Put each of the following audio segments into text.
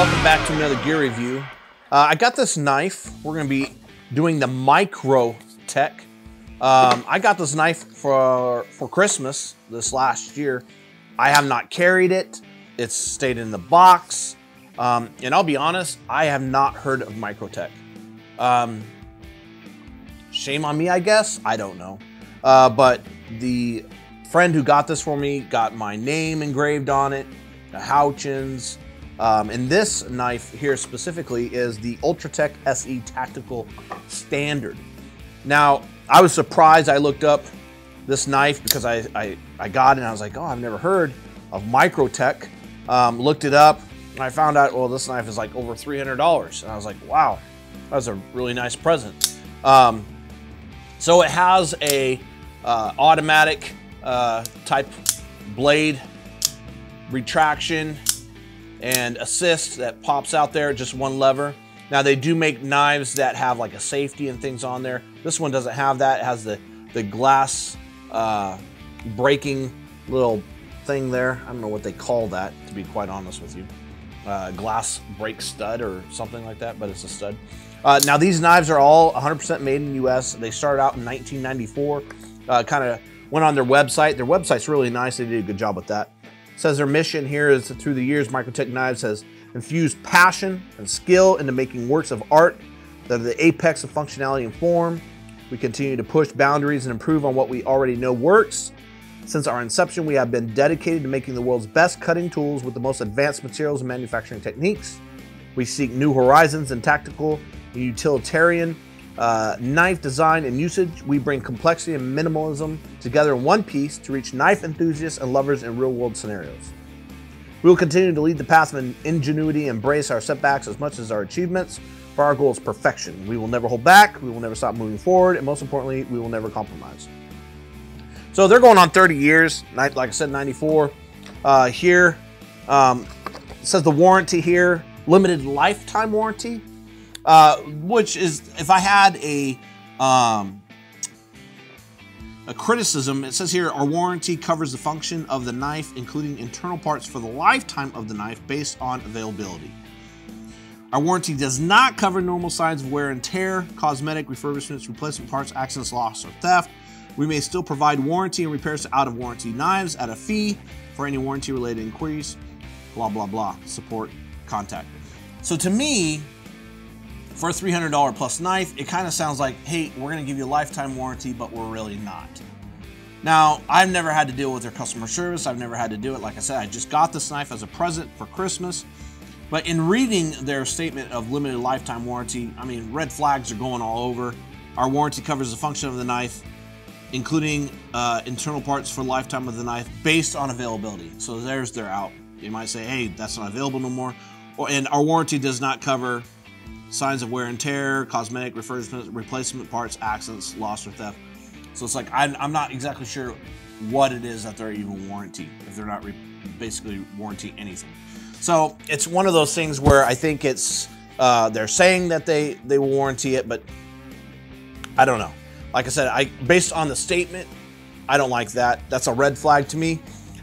welcome back to another gear review. I got this knife. We're going to be doing the Microtech. I got this knife for Christmas this last year. I have not carried it. It's stayed in the box. And I'll be honest, I have not heard of Microtech. Shame on me, I guess. I don't know. But the friend who got this for me got my name engraved on it, the Houchins. And this knife here specifically is the Ultratech SE Tactical Standard. Now, I was surprised. I looked up this knife because I got it and I was like, oh, I've never heard of Microtech. Looked it up and I found out, well, this knife is like over $300. And I was like, wow, that was a really nice present. So it has a automatic type blade retraction and assist that pops out there, just one lever. Now they do make knives that have like a safety and things on there. This one doesn't have that. It has the glass breaking little thing there. I don't know what they call that, to be quite honest with you. Glass break stud or something like that, but it's a stud. Now these knives are all 100% made in the US. They started out in 1994. Kind of went on their website. Their website's really nice. They did a good job with that. It says their mission here is that through the years, Microtech Knives has infused passion and skill into making works of art that are the apex of functionality and form. We continue to push boundaries and improve on what we already know works. Since our inception, we have been dedicated to making the world's best cutting tools with the most advanced materials and manufacturing techniques. We seek new horizons in tactical and utilitarian knife design and usage. We bring complexity and minimalism together in one piece to reach knife enthusiasts and lovers in real-world scenarios. We will continue to lead the path of ingenuity and embrace our setbacks as much as our achievements, for our goal is perfection. We will never hold back, we will never stop moving forward, and most importantly, we will never compromise. So they're going on 30 years, like I said, 94. Here, it says the warranty here, limited lifetime warranty. Which is, if I had a criticism, it says here, our warranty covers the function of the knife, including internal parts for the lifetime of the knife based on availability. Our warranty does not cover normal signs of wear and tear, cosmetic refurbishments, replacement parts, accidents, loss, or theft. We may still provide warranty and repairs to out-of-warranty knives at a fee for any warranty-related inquiries, blah, blah, blah, support, contact. So to me, for a $300 plus knife, it kind of sounds like, hey, we're going to give you a lifetime warranty, but we're really not. Now, I've never had to deal with their customer service. I've never had to do it. Like I said, I just got this knife as a present for Christmas. But in reading their statement of limited lifetime warranty, I mean, red flags are going all over. Our warranty covers the function of the knife, including internal parts for the lifetime of the knife based on availability. So there's their out. You might say, hey, that's not available no more. And our warranty does not cover signs of wear and tear, cosmetic refurbishment, replacement parts, accidents, loss, or theft. So it's like, I'm not exactly sure what it is that they're even warranty, if they're not basically warranty anything. So it's one of those things where I think it's, they're saying that they will warranty it, but I don't know. Like I said, based on the statement, I don't like that. That's a red flag to me.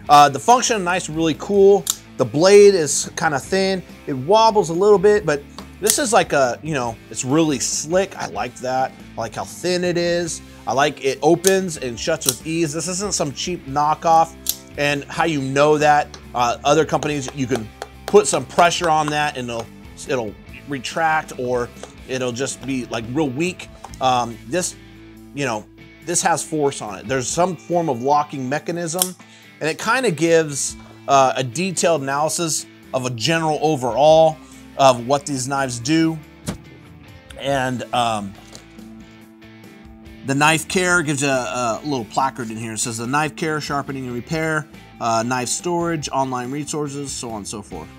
The function of the knife's really cool. The blade is kind of thin. It wobbles a little bit, but this is like a, you know, it's really slick. I like that. I like how thin it is. I like it opens and shuts with ease. This isn't some cheap knockoff. And how you know that, other companies, you can put some pressure on that and it'll retract, or it'll just be like real weak. This, you know, this has force on it. There's some form of locking mechanism, and it kind of gives a detailed analysis of a general overall of what these knives do. And the knife care gives a little placard in here. It says the knife care, sharpening and repair, knife storage, online resources, so on and so forth.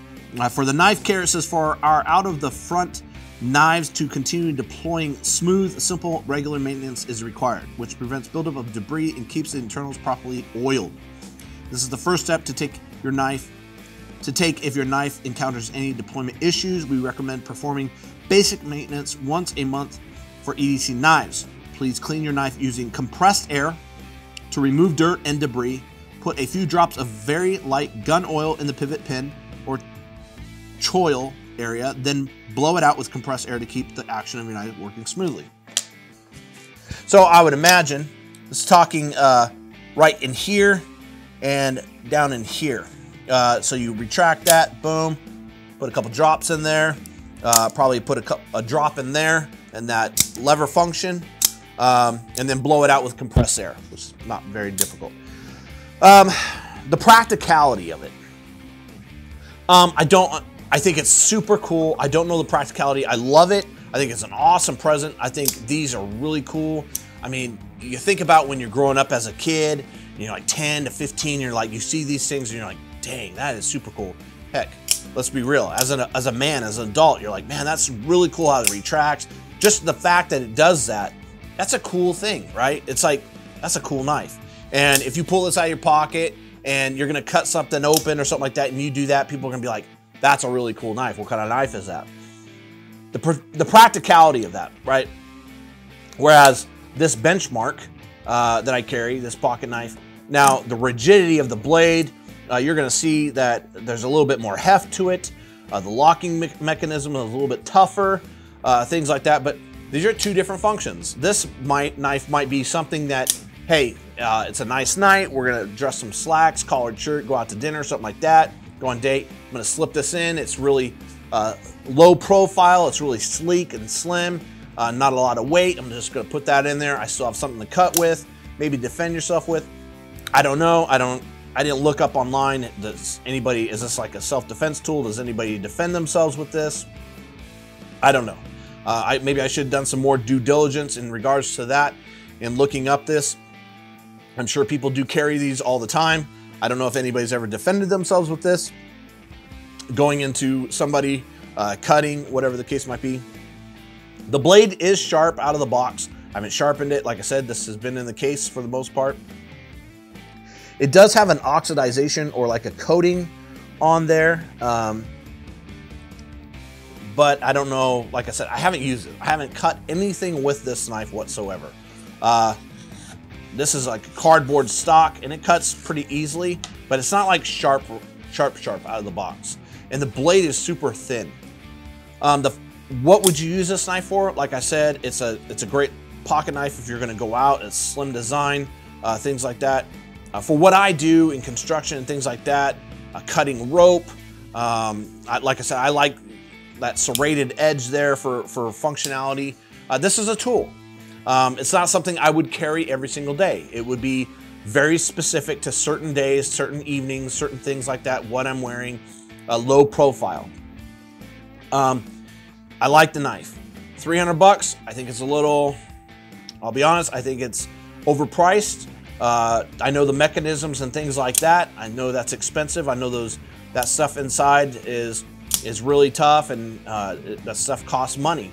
For the knife care, it says for our out-of-the-front knives to continue deploying smooth, simple, regular maintenance is required, which prevents buildup of debris and keeps the internals properly oiled. This is the first step to take if your knife encounters any deployment issues. We recommend performing basic maintenance once a month for EDC knives. Please clean your knife using compressed air to remove dirt and debris. Put a few drops of very light gun oil in the pivot pin or choil area, then blow it out with compressed air to keep the action of your knife working smoothly. So I would imagine it's talking right in here and down in here. So you retract that, boom, put a couple drops in there, probably put a drop in there and that lever function, and then blow it out with compressed air, which is not very difficult. The practicality of it. I think it's super cool. I don't know the practicality. I love it. I think it's an awesome present. I think these are really cool. I mean, you think about when you're growing up as a kid, you're like 10 to 15, you're like, you see these things and you're like, dang, that is super cool. Heck, let's be real. As a man, as an adult, you're like, man, that's really cool how it retracts. Just the fact that it does that, that's a cool thing, right? It's like, that's a cool knife. And if you pull this out of your pocket and you're gonna cut something open or something like that, and you do that, people are gonna be like, that's a really cool knife. What kind of knife is that? The practicality of that, right? Whereas this benchmark that I carry, this pocket knife, now the rigidity of the blade, you're gonna see that there's a little bit more heft to it. The locking mechanism is a little bit tougher, things like that, but these are two different functions. This knife might be something that, hey, it's a nice night, we're gonna dress some slacks, collared shirt, go out to dinner, something like that, go on a date. I'm gonna slip this in. It's really low profile, it's really sleek and slim, not a lot of weight. I'm just gonna put that in there. I still have something to cut with, maybe defend yourself with. I don't know, I didn't look up online. Is this like a self-defense tool? Does anybody defend themselves with this? I don't know. Maybe I should have done some more due diligence in regards to that and looking up this. I'm sure people do carry these all the time. I don't know if anybody's ever defended themselves with this. Going into somebody, cutting, whatever the case might be. The blade is sharp out of the box. I haven't sharpened it. Like I said, this has been in the case for the most part. It does have an oxidization or like a coating on there. But I don't know, like I said, I haven't used it. I haven't cut anything with this knife whatsoever. This is like cardboard stock and it cuts pretty easily, but it's not like sharp out of the box. And the blade is super thin. What would you use this knife for? Like I said, it's a great pocket knife if you're gonna go out. It's slim design, things like that. For what I do in construction and things like that, cutting rope, like I said, I like that serrated edge there for functionality. This is a tool. It's not something I would carry every single day. It would be very specific to certain days, certain evenings, certain things like that, what I'm wearing, low profile. I like the knife. 300 bucks, I think it's a little, I'll be honest, I think it's overpriced. I know the mechanisms and things like that. I know that's expensive. I know that stuff inside is really tough, and that stuff costs money.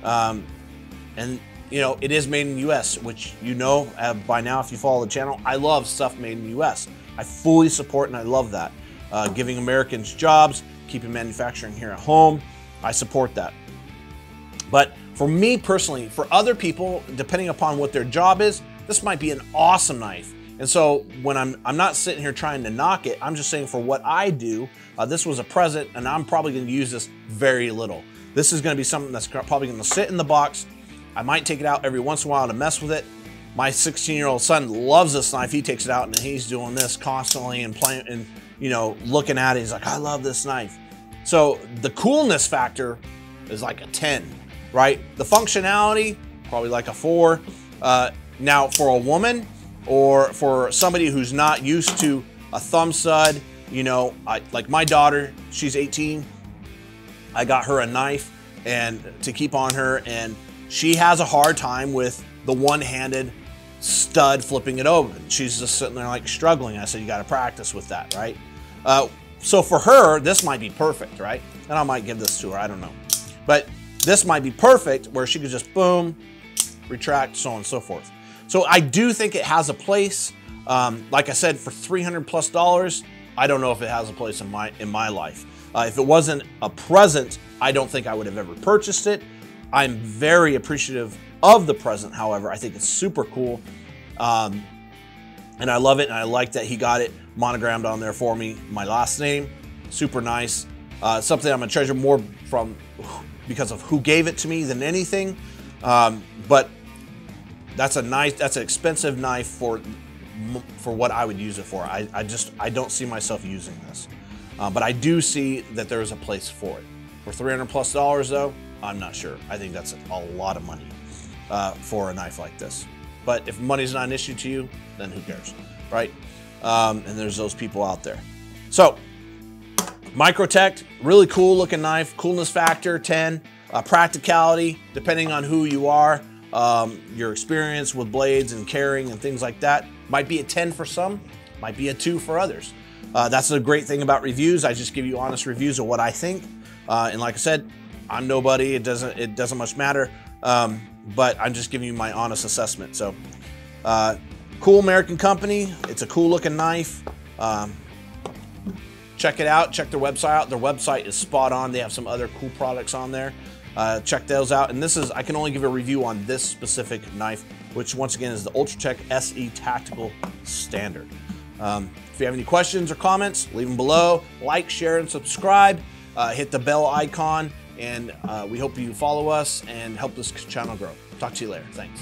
And you know, it is made in the US, which you know by now if you follow the channel. I love stuff made in the US. I fully support and I love that. Giving Americans jobs, keeping manufacturing here at home, I support that. But for me personally, for other people, depending upon what their job is, this might be an awesome knife. And so when I'm not sitting here trying to knock it, I'm just saying for what I do, this was a present and I'm probably gonna use this very little. This is gonna be something that's probably gonna sit in the box. I might take it out every once in a while to mess with it. My 16-year-old son loves this knife. He takes it out and he's doing this constantly and playing and, you know, looking at it. He's like, I love this knife. So the coolness factor is like a 10, right? The functionality, probably like a 4. Now for a woman or for somebody who's not used to a thumb stud, you know, like my daughter, she's 18. I got her a knife and to keep on her, and she has a hard time with the one-handed stud flipping it open. She's just sitting there like struggling. I said, you got to practice with that, right? So for her, this might be perfect, right? And I might give this to her, I don't know. But this might be perfect where she could just boom, retract, so on and so forth. So I do think it has a place. Like I said, for $300+, I don't know if it has a place in my life. If it wasn't a present, I don't think I would have ever purchased it. I'm very appreciative of the present, however. I think it's super cool. And I love it, and I like that he got it monogrammed on there for me, my last name. Super nice. Something I'm gonna treasure more from because of who gave it to me than anything. But that's an expensive knife for what I would use it for. I don't see myself using this. But I do see that there is a place for it. For $300+ though, I'm not sure. I think that's a lot of money for a knife like this. But if money's not an issue to you, then who cares, right? And there's those people out there. So, Microtech, really cool looking knife, coolness factor 10, practicality, depending on who you are, your experience with blades and carrying and things like that, might be a 10 for some, might be a 2 for others. That's a great thing about reviews. I just give you honest reviews of what I think. And like I said, I'm nobody, it doesn't much matter, but I'm just giving you my honest assessment. So, cool American company, it's a cool looking knife. Check it out, check their website out. Their website is spot on. They have some other cool products on there. Check those out. And I can only give a review on this specific knife, which once again is the Ultratech SE Tactical Standard. If you have any questions or comments, leave them below. Like, share, and subscribe. Hit the bell icon, and we hope you follow us and help this channel grow. Talk to you later. Thanks.